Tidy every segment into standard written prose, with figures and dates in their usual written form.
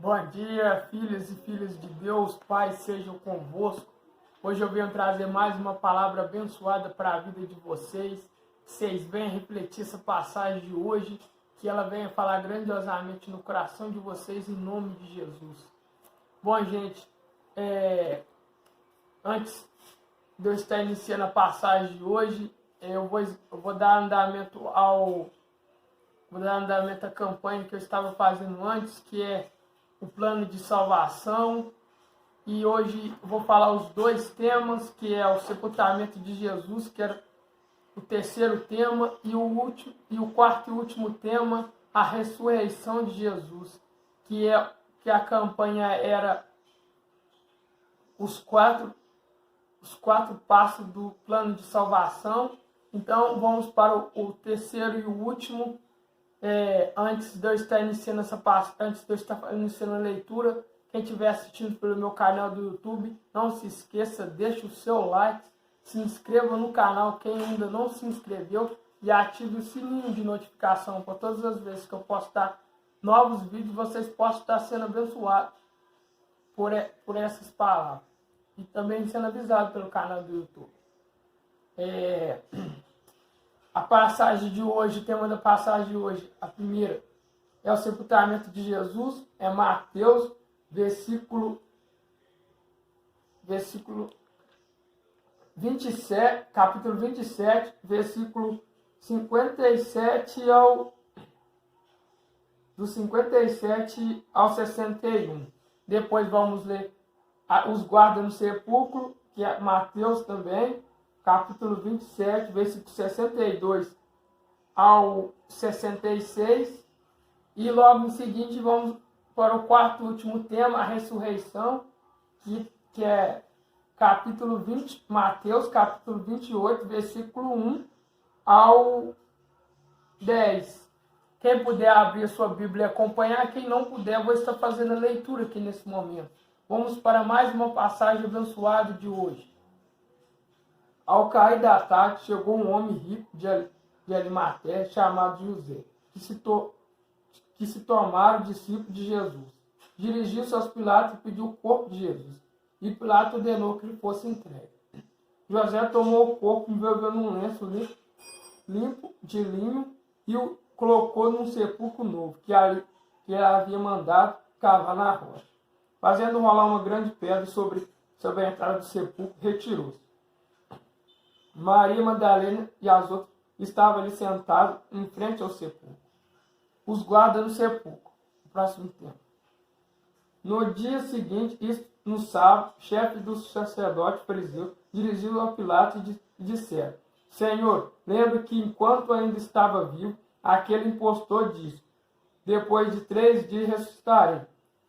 Bom dia, filhos e filhas de Deus, paz sejam convosco. Hoje eu venho trazer mais uma palavra abençoada para a vida de vocês. Que vocês venham refletir essa passagem de hoje, que ela venha falar grandiosamente no coração de vocês, em nome de Jesus. Bom, gente, antes de eu estar iniciando a passagem de hoje, eu vou dar andamento à campanha que eu estava fazendo antes, que é o plano de salvação. E hoje eu vou falar os dois temas, que é o sepultamento de Jesus, que era o terceiro tema, e o quarto e último tema, a ressurreição de Jesus, que a campanha era os quatro passos do plano de salvação. Então vamos para o terceiro e o último. Antes de eu estar iniciando a leitura, quem estiver assistindo pelo meu canal do YouTube, não se esqueça, deixe o seu like, se inscreva no canal quem ainda não se inscreveu e ative o sininho de notificação para todas as vezes que eu postar novos vídeos, vocês possam estar sendo abençoados por essas palavras e também sendo avisados pelo canal do YouTube. A passagem de hoje, o tema da passagem de hoje, a primeira é o sepultamento de Jesus, é Mateus, capítulo 27, versículo 57 do 57 ao 61. Depois vamos ler os guardas no sepulcro, que é Mateus também, capítulo 27, versículo 62 ao 66. E logo em seguida vamos para o quarto e último tema, a ressurreição, que é capítulo 20, Mateus, capítulo 28, versículo 1 ao 10. Quem puder abrir a sua Bíblia e acompanhar, quem não puder, eu vou estar fazendo a leitura aqui nesse momento. Vamos para mais uma passagem abençoada de hoje. Ao cair da tarde, chegou um homem rico de Arimateia, chamado José, que se tornaram discípulos de Jesus. Dirigiu-se aos Pilatos e pediu o corpo de Jesus. E Pilatos ordenou que lhe fosse entregue. José tomou o corpo, envolveu num lenço limpo de linho e o colocou num sepulcro novo, que ele havia mandado cavar na rocha. Fazendo rolar uma grande pedra sobre a entrada do sepulcro, retirou-se. Maria Madalena e as outras estavam ali sentadas em frente ao sepulcro. Os guardas no sepulcro. O próximo tema. No dia seguinte, no sábado, o chefe dos sacerdotes fariseus dirigiu a Pilatos e disseram: Senhor, lembra que enquanto ainda estava vivo, aquele impostor disse: depois de 3 dias ressuscitarei.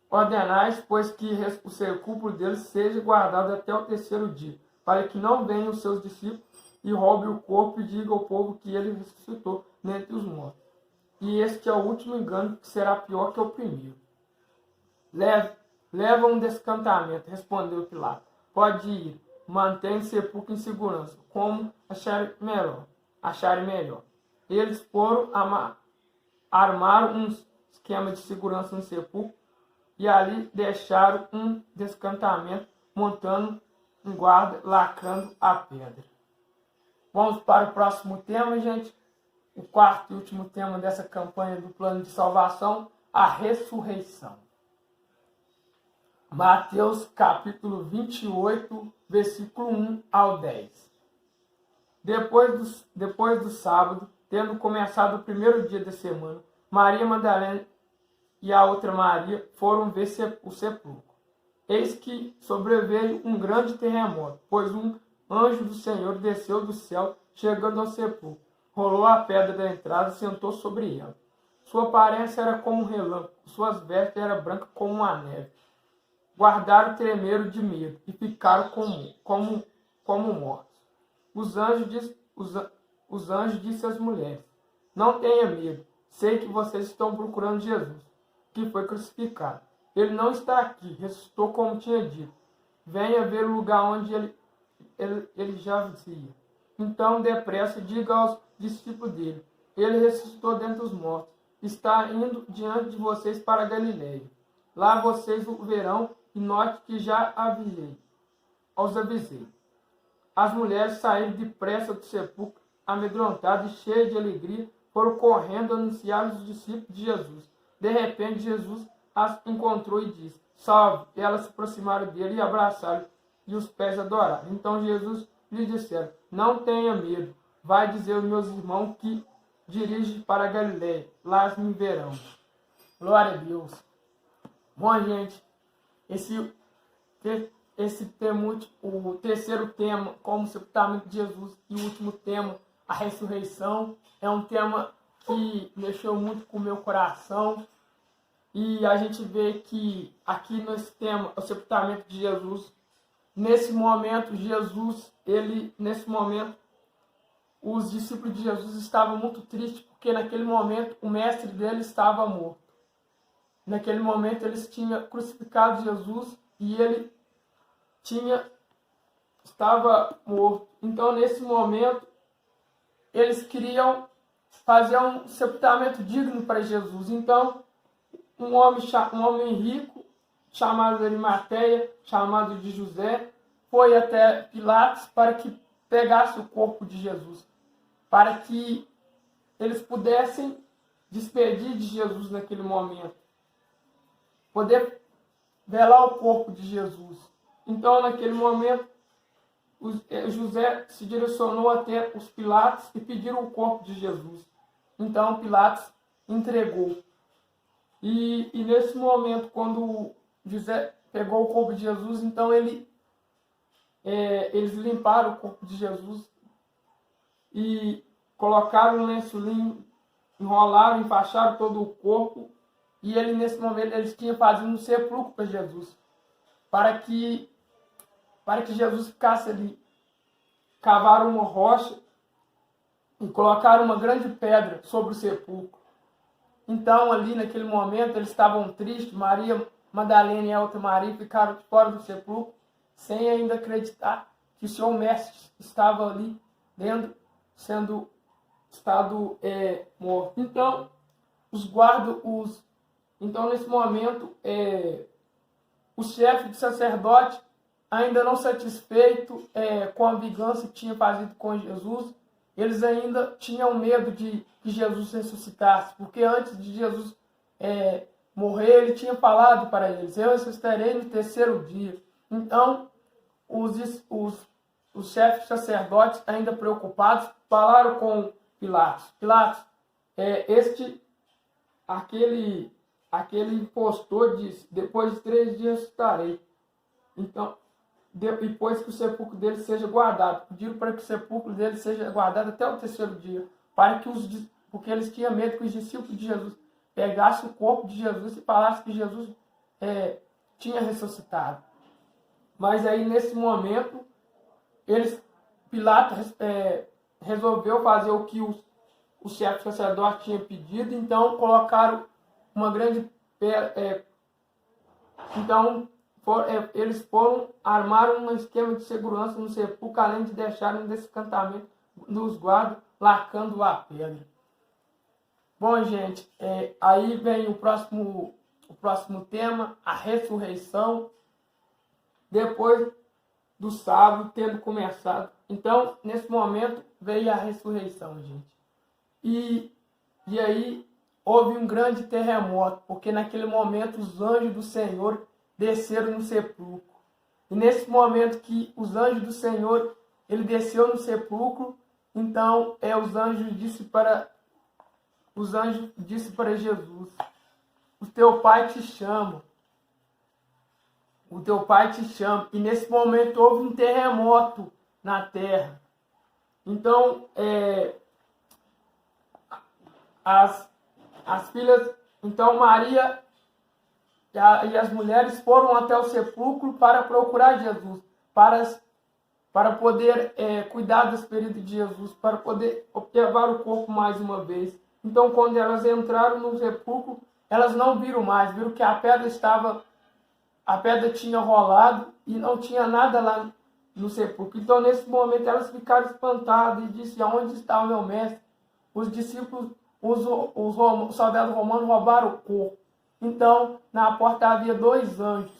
Ordenais, pois, que o sepulcro dele seja guardado até o terceiro dia, para que não venham os seus discípulos e roube o corpo e diga ao povo que ele ressuscitou dentre os mortos. E este é o último engano, que será pior que o primeiro. Leva um descantamento, respondeu Pilatos. Pode ir, mantém o sepulcro em segurança, como acharem melhor. Eles armaram um esquema de segurança no sepulcro e ali deixaram um descantamento, montando um guarda, lacrando a pedra. Vamos para o próximo tema, gente. O quarto e último tema dessa campanha do plano de salvação, a ressurreição. Mateus capítulo 28, versículo 1 ao 10. Depois do sábado, tendo começado o primeiro dia da semana, Maria Madalena e a outra Maria foram ver o sepulcro. Eis que sobreveio um grande terremoto, pois um anjo do Senhor desceu do céu, chegando ao sepulcro. Rolou a pedra da entrada e sentou sobre ela. Sua aparência era como um relâmpago, suas vestes eram brancas como a neve. Guardaram tremeram de medo e ficaram como mortos. Os anjos disseram às mulheres: Não tenha medo, sei que vocês estão procurando Jesus, que foi crucificado. Ele não está aqui, ressuscitou como tinha dito. Venha ver o lugar onde ele já vivia. Então, depressa, diga aos discípulos dele: Ele ressuscitou dentre os mortos. Está indo diante de vocês para a Galileia. Lá vocês o verão, e note que já os avisei. As mulheres saíram depressa do sepulcro, amedrontadas e cheias de alegria, foram correndo anunciar aos discípulos de Jesus. De repente, Jesus as encontrou e disse: Salve! E elas se aproximaram dele e abraçaram, e os pés adoraram. Então Jesus lhes disseram: Não tenha medo, vai dizer aos meus irmãos que dirigem para a Galiléia, lá me verão. Glória a Deus. Bom, gente, esse tema, o terceiro tema, como o sepultamento de Jesus, e o último tema, a ressurreição, é um tema que mexeu muito com o meu coração. E a gente vê que aqui nesse tema, o sepultamento de Jesus, nesse momento, os discípulos de Jesus estavam muito tristes, porque naquele momento o mestre dele estava morto. Naquele momento eles tinham crucificado Jesus e ele estava morto. Então, nesse momento, eles queriam fazer um sepultamento digno para Jesus. Então, um homem rico, chamado de Arimateia, chamado de José, foi até Pilatos para que pegasse o corpo de Jesus, para que eles pudessem despedir de Jesus naquele momento, poder velar o corpo de Jesus. Então, naquele momento, José se direcionou até os Pilatos e pediram o corpo de Jesus. Então, Pilatos entregou. E nesse momento, quando José pegou o corpo de Jesus, então eles limparam o corpo de Jesus e colocaram um lençolinho, enrolaram, enfaixaram todo o corpo. E nesse momento, eles tinham fazido um sepulcro para Jesus, para que Jesus ficasse ali. Cavaram uma rocha e colocaram uma grande pedra sobre o sepulcro. Então, ali naquele momento, eles estavam tristes. Maria Madalena e a outra Maria ficaram fora do sepulcro, sem ainda acreditar que o Senhor Mestre estava ali dentro, estado morto. Então, então, nesse momento, o chefe de sacerdote, ainda não satisfeito com a vingança que tinha fazido com Jesus, eles ainda tinham medo de que Jesus ressuscitasse, porque antes de Jesus morrer, ele tinha falado para eles: eu ressuscitarei no terceiro dia. Então, os chefes sacerdotes, ainda preocupados, falaram com Pilatos: Pilatos, aquele impostor disse: depois de 3 dias ressuscitarei. Então, depois que o sepulcro dele seja guardado, pediram para que o sepulcro dele seja guardado até o terceiro dia, porque eles tinham medo que os discípulos de Jesus pegassem o corpo de Jesus e falassem que Jesus tinha ressuscitado. Mas aí, nesse momento, Pilatos resolveu fazer o que o chefe sacerdote tinha pedido. Então colocaram uma grande pedra. Eles armaram um esquema de segurança no sepulcro, além de deixarem desse encantamento nos guardas, lacando a pedra. Bom, gente, aí vem o próximo tema, a ressurreição, depois do sábado tendo começado. Então, nesse momento, veio a ressurreição, gente. E aí houve um grande terremoto, porque naquele momento os anjos do Senhor desceram no sepulcro. E nesse momento que os anjos do Senhor, ele desceu no sepulcro, então os anjos disse para Jesus: o teu pai te chama. O teu pai te chama. E nesse momento houve um terremoto na terra. Então, as filhas, então Maria e as mulheres foram até o sepulcro para procurar Jesus, para poder cuidar das feridas de Jesus, para poder observar o corpo mais uma vez. Então, quando elas entraram no sepulcro, elas não viram mais, viram que a pedra tinha rolado e não tinha nada lá no sepulcro. Então, nesse momento, elas ficaram espantadas e disseram: onde está o meu mestre? Os discípulos, os soldados romanos roubaram o corpo. Então, na porta havia 2 anjos,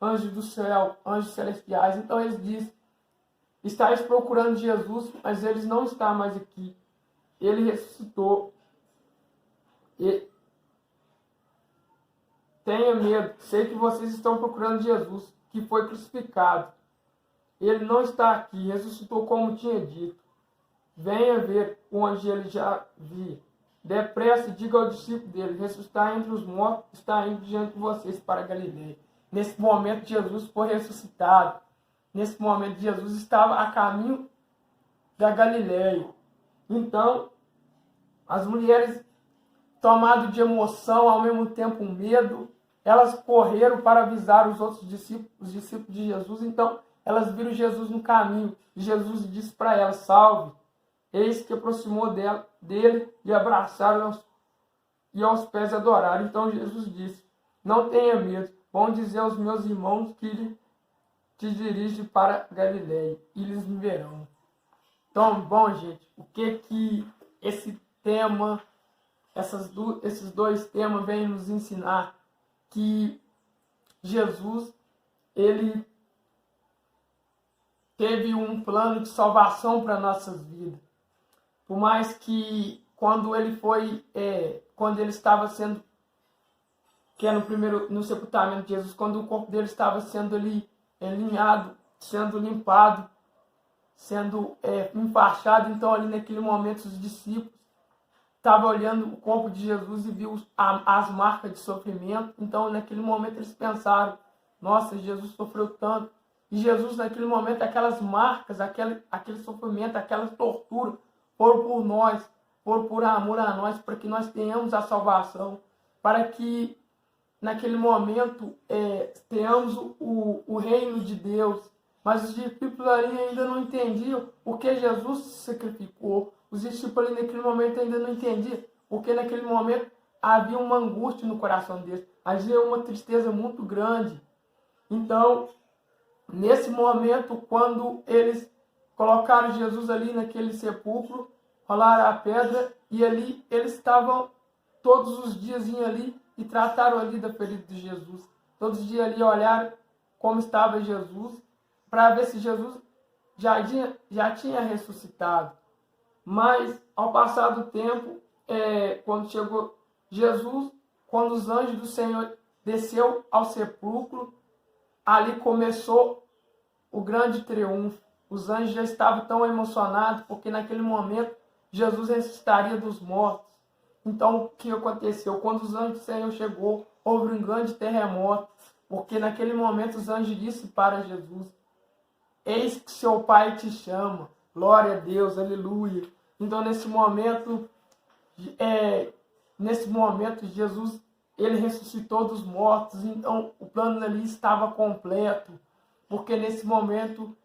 anjos do céu, anjos celestiais. Então eles dizem: estáis procurando Jesus, mas ele não está mais aqui. Ele ressuscitou. E tenha medo, sei que vocês estão procurando Jesus, que foi crucificado. Ele não está aqui, ressuscitou como tinha dito. Venha ver onde ele já vi. Depressa, diga ao discípulo dele: ressuscitar entre os mortos, está indo diante de vocês para Galileia. Nesse momento, Jesus foi ressuscitado. Nesse momento, Jesus estava a caminho da Galileia. Então, as mulheres, tomadas de emoção, ao mesmo tempo medo, elas correram para avisar os outros discípulos, os discípulos de Jesus. Então, elas viram Jesus no caminho. E Jesus disse para elas: salve. Eis que aproximou dele e abraçaram e aos pés adoraram. Então Jesus disse: não tenha medo, vão dizer aos meus irmãos que te dirige para Galileia, e eles me verão. Então, bom, gente, o que esse tema, esses 2 temas vêm nos ensinar? Que Jesus, ele teve um plano de salvação para nossas vidas. Por mais que quando ele estava sendo, que é no sepultamento de Jesus, quando o corpo dele estava sendo ali alinhado, sendo limpado, sendo enfaixado, então ali naquele momento os discípulos estavam olhando o corpo de Jesus e viu as marcas de sofrimento. Então naquele momento eles pensaram: nossa, Jesus sofreu tanto. E Jesus naquele momento, aquelas marcas, aquele sofrimento, aquela tortura, foram por nós, foram por amor a nós, para que nós tenhamos a salvação, para que naquele momento tenhamos o reino de Deus. Mas os discípulos ali ainda não entendiam o que Jesus se sacrificou. Os discípulos ali naquele momento ainda não entendiam, porque naquele momento havia uma angústia no coração deles, havia uma tristeza muito grande. Então, nesse momento, quando eles colocaram Jesus ali naquele sepulcro, rolaram a pedra, e ali eles estavam todos os dias ali e trataram ali da ferida de Jesus. Todos os dias ali olharam como estava Jesus, para ver se Jesus já tinha ressuscitado. Mas, ao passar do tempo, quando chegou Jesus, quando os anjos do Senhor desceu ao sepulcro, ali começou o grande triunfo. Os anjos já estavam tão emocionados, porque naquele momento Jesus ressuscitaria dos mortos. Então, o que aconteceu? Quando os anjos do Senhor chegou, houve um grande terremoto, porque naquele momento os anjos disseram para Jesus: eis que seu Pai te chama. Glória a Deus, aleluia. Então, nesse momento Jesus, ele ressuscitou dos mortos. Então, o plano ali estava completo, porque nesse momento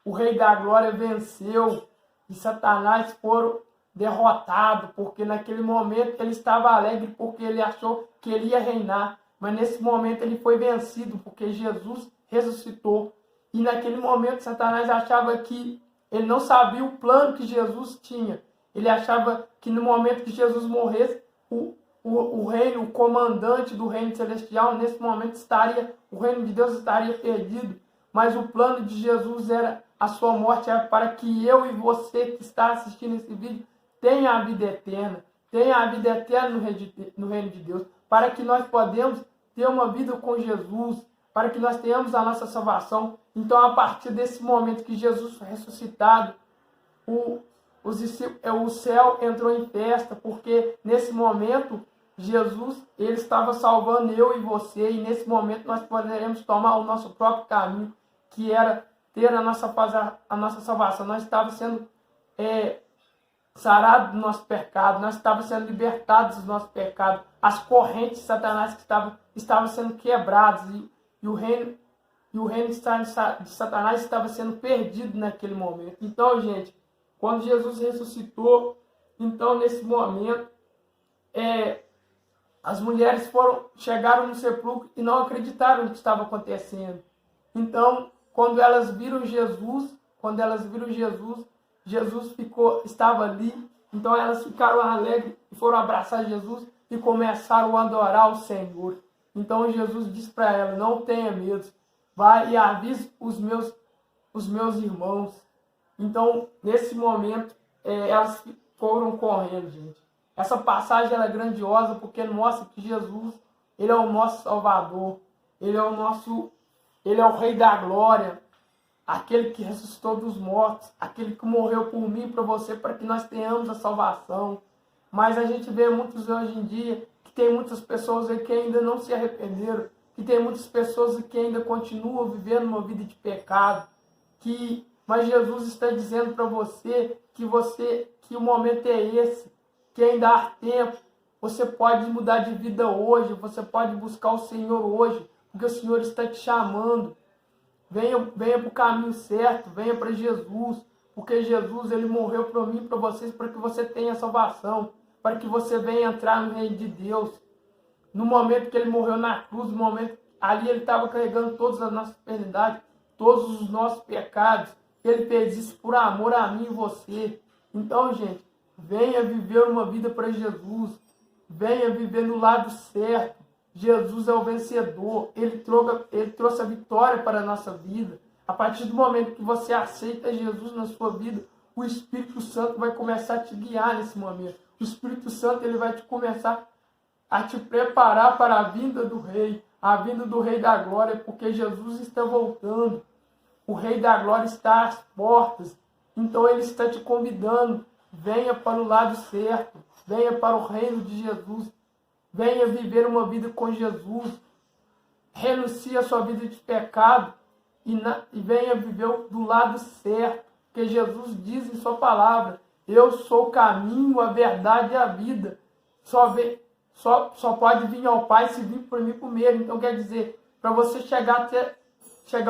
o Rei da Glória venceu e Satanás foram derrotado, porque naquele momento ele estava alegre, porque ele achou que ele ia reinar, mas nesse momento ele foi vencido, porque Jesus ressuscitou. E naquele momento Satanás achava que ele não sabia o plano que Jesus tinha. Ele achava que no momento que Jesus morresse, o reino, o comandante do reino celestial, nesse momento o reino de Deus estaria perdido. Mas o plano de Jesus era a sua morte, era para que eu e você que está assistindo esse vídeo tenha a vida eterna. Tenha a vida eterna no reino de Deus. Para que nós podemos ter uma vida com Jesus. Para que nós tenhamos a nossa salvação. Então, a partir desse momento que Jesus foi ressuscitado, o céu entrou em festa, porque nesse momento Jesus ele estava salvando eu e você, e nesse momento nós poderemos tomar o nosso próprio caminho, que era ter a nossa salvação. Nós estávamos sendo sarados do nosso pecado, nós estávamos sendo libertados do nosso pecado, as correntes de Satanás que estavam sendo quebradas, e o reino de Satanás estava sendo perdido naquele momento. Então, gente, quando Jesus ressuscitou, então nesse momento, as mulheres chegaram no sepulcro e não acreditaram no que estava acontecendo. Então, quando elas viram Jesus, Jesus estava ali. Então elas ficaram alegres e foram abraçar Jesus. e começaram a adorar o Senhor. Então Jesus disse para ela, não tenha medo, vai e avise os meus irmãos. Então, nesse momento, elas foram correndo, gente. Essa passagem ela é grandiosa porque mostra que Jesus, ele é o nosso Salvador, ele é o Rei da Glória, aquele que ressuscitou dos mortos, aquele que morreu por mim e por você, para que nós tenhamos a salvação. Mas a gente vê muitos hoje em dia, que tem muitas pessoas aí que ainda não se arrependeram, que tem muitas pessoas que ainda continuam vivendo uma vida de pecado, mas Jesus está dizendo para você que o momento é esse, que ainda há tempo, você pode mudar de vida hoje, você pode buscar o Senhor hoje, porque o Senhor está te chamando. Venha para o caminho certo, venha para Jesus, porque Jesus ele morreu para mim e para vocês, para que você tenha salvação, para que você venha entrar no reino de Deus. No momento que ele morreu na cruz, no momento ali ele estava carregando todas as nossas penalidades, todos os nossos pecados. Ele fez isso por amor a mim e você. Então, gente, venha viver uma vida para Jesus, venha viver no lado certo. Jesus é o vencedor, ele trouxe a vitória para a nossa vida. A partir do momento que você aceita Jesus na sua vida, o Espírito Santo vai começar a te guiar nesse momento. O Espírito Santo ele vai começar a te preparar para a vinda do Rei da Glória, porque Jesus está voltando. O Rei da Glória está às portas, então ele está te convidando. Venha para o lado certo, venha para o reino de Jesus. Venha viver uma vida com Jesus. Renuncie a sua vida de pecado e venha viver do lado certo. Porque Jesus diz em sua palavra, eu sou o caminho, a verdade e a vida. Só pode vir ao Pai se vir por mim primeiro. Então quer dizer, para você chegar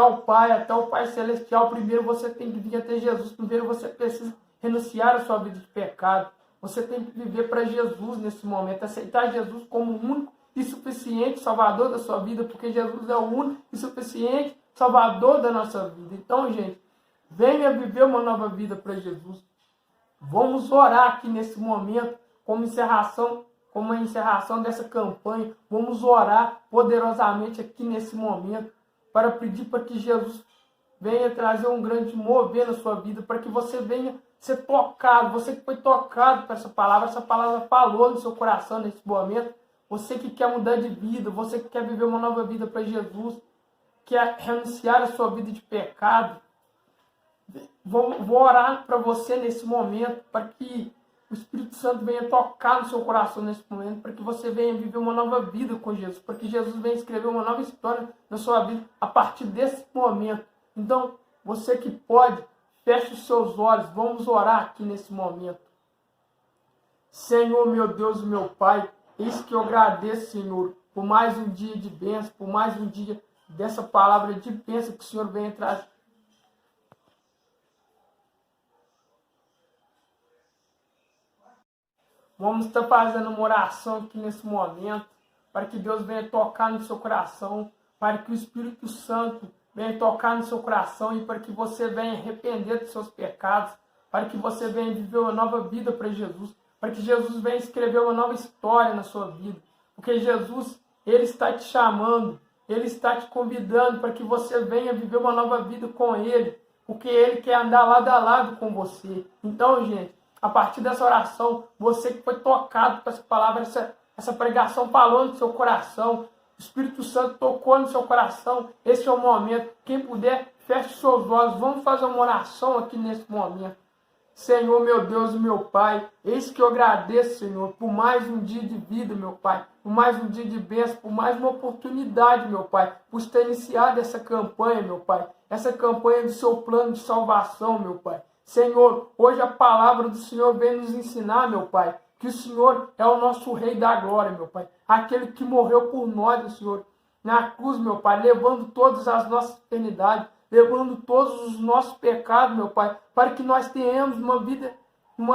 ao Pai, até o Pai Celestial, primeiro você tem que vir até Jesus. Primeiro você precisa renunciar a sua vida de pecado. Você tem que viver para Jesus nesse momento, aceitar Jesus como o único e suficiente Salvador da sua vida, porque Jesus é o único e suficiente Salvador da nossa vida. Então, gente, venha viver uma nova vida para Jesus. Vamos orar aqui nesse momento, como a encerração dessa campanha. Vamos orar poderosamente aqui nesse momento, para pedir para que Jesus venha trazer um grande mover na sua vida, para que você venha ser tocado, você que foi tocado por essa palavra falou no seu coração nesse momento, você que quer mudar de vida, você que quer viver uma nova vida para Jesus, quer renunciar a sua vida de pecado, vou orar para você nesse momento, para que o Espírito Santo venha tocar no seu coração nesse momento, para que você venha viver uma nova vida com Jesus, para que Jesus venha escrever uma nova história na sua vida a partir desse momento. Então, você que pode, feche os seus olhos, vamos orar aqui nesse momento. Senhor, meu Deus e meu Pai, eis que eu agradeço, Senhor, por mais um dia de bênção, por mais um dia dessa palavra de bênção que o Senhor venha trazer. Vamos estar fazendo uma oração aqui nesse momento, para que Deus venha tocar no seu coração, para que o Espírito Santo venha tocar no seu coração e para que você venha arrepender dos seus pecados, para que você venha viver uma nova vida para Jesus, para que Jesus venha escrever uma nova história na sua vida, porque Jesus, ele está te chamando, ele está te convidando para que você venha viver uma nova vida com ele, porque ele quer andar lado a lado com você. Então, gente, a partir dessa oração, você que foi tocado por essa palavra, essa pregação falou no seu coração, o Espírito Santo tocou no seu coração, esse é o momento. Quem puder, feche seus olhos, vamos fazer uma oração aqui nesse momento. Senhor, meu Deus e meu Pai, eis que eu agradeço, Senhor, por mais um dia de vida, meu Pai, por mais um dia de bênção, por mais uma oportunidade, meu Pai, por ter iniciado essa campanha, meu Pai, essa campanha do seu plano de salvação, meu Pai. Senhor, hoje a palavra do Senhor vem nos ensinar, meu Pai, que o Senhor é o nosso Rei da Glória, meu Pai, aquele que morreu por nós, Senhor, na cruz, meu Pai, levando todas as nossas eternidades, levando todos os nossos pecados, meu Pai, para que nós tenhamos uma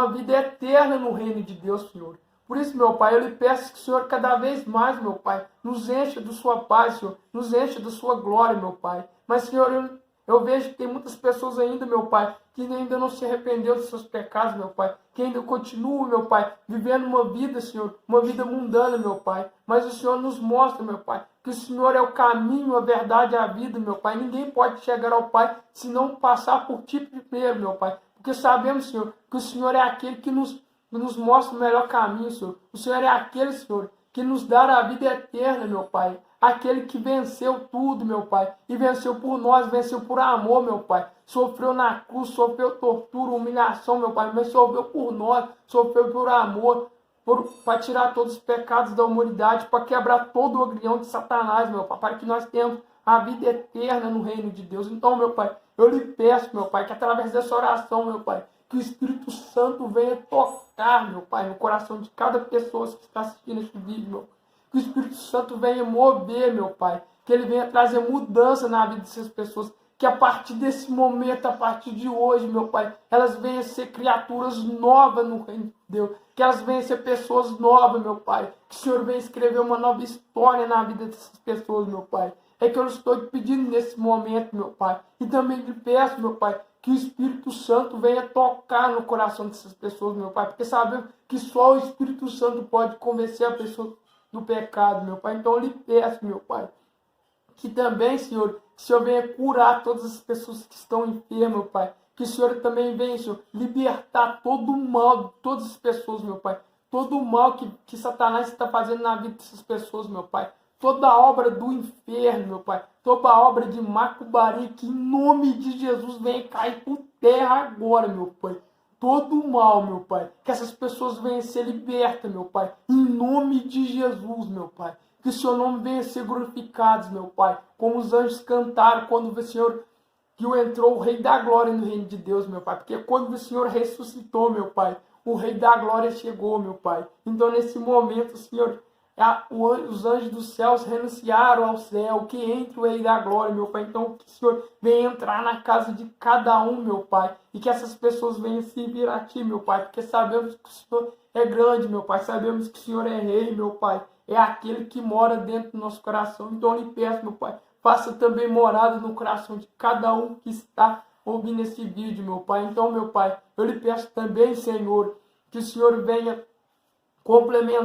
vida eterna no reino de Deus, Senhor. Por isso, meu Pai, eu lhe peço que o Senhor cada vez mais, meu Pai, nos encha de sua paz, Senhor, nos encha da sua glória, meu Pai. Mas, Senhor, Eu vejo que tem muitas pessoas ainda, meu Pai, que ainda não se arrependeu dos seus pecados, meu Pai, que ainda continuam, meu Pai, vivendo uma vida, Senhor, uma vida mundana, meu Pai. Mas o Senhor nos mostra, meu Pai, que o Senhor é o caminho, a verdade e a vida, meu Pai. Ninguém pode chegar ao Pai se não passar por Ti primeiro, meu Pai. Porque sabemos, Senhor, que o Senhor é aquele que nos mostra o melhor caminho, Senhor. O Senhor é aquele, Senhor, que nos dá a vida eterna, meu Pai. Aquele que venceu tudo, meu Pai. E venceu por nós, venceu por amor, meu Pai. Sofreu na cruz, sofreu tortura, humilhação, meu Pai. Mas sofreu por nós, sofreu por amor. Para tirar todos os pecados da humanidade, para quebrar todo o agrião de Satanás, meu Pai. Para que nós tenhamos a vida eterna no reino de Deus. Então, meu Pai, eu lhe peço, meu Pai, que através dessa oração, meu Pai, que o Espírito Santo venha tocar, meu Pai, no coração de cada pessoa que está assistindo esse vídeo, meu Pai. Que o Espírito Santo venha mover, meu Pai. Que ele venha trazer mudança na vida dessas pessoas. Que a partir desse momento, a partir de hoje, meu Pai, elas venham ser criaturas novas no reino de Deus. Que elas venham ser pessoas novas, meu Pai. Que o Senhor venha escrever uma nova história na vida dessas pessoas, meu Pai. É que eu estou te pedindo nesse momento, meu Pai. E também lhe peço, meu Pai, que o Espírito Santo venha tocar no coração dessas pessoas, meu Pai. Porque sabemos que só o Espírito Santo pode convencer a pessoa do pecado, meu Pai. Então eu lhe peço, meu Pai, que também, Senhor, que o Senhor venha curar todas as pessoas que estão enfermas, meu Pai. Que o Senhor também venha, Senhor, libertar todo o mal de todas as pessoas, meu Pai. Todo o mal que Satanás está fazendo na vida dessas pessoas, meu Pai. Toda a obra do inferno, meu Pai. Toda a obra de Macubari, que em nome de Jesus venha cair por terra agora, meu Pai. Todo o mal, meu Pai. Que essas pessoas venham ser libertas, meu Pai. Em nome de Jesus, meu Pai. Que o seu nome venha ser glorificado, meu Pai. Como os anjos cantaram quando o Senhor que entrou o Rei da Glória no reino de Deus, meu Pai. Porque quando o Senhor ressuscitou, meu Pai, o Rei da Glória chegou, meu Pai. Então, nesse momento, Senhor, os anjos dos céus renunciaram ao céu, que entre o Rei da Glória, meu Pai. Então, que o Senhor venha entrar na casa de cada um, meu Pai. E que essas pessoas venham servir a Ti, meu Pai. Porque sabemos que o Senhor é grande, meu Pai. Sabemos que o Senhor é Rei, meu Pai. É aquele que mora dentro do nosso coração. Então, eu lhe peço, meu Pai, faça também morada no coração de cada um que está ouvindo esse vídeo, meu Pai. Então, meu Pai, eu lhe peço também, Senhor, que o Senhor venha complementar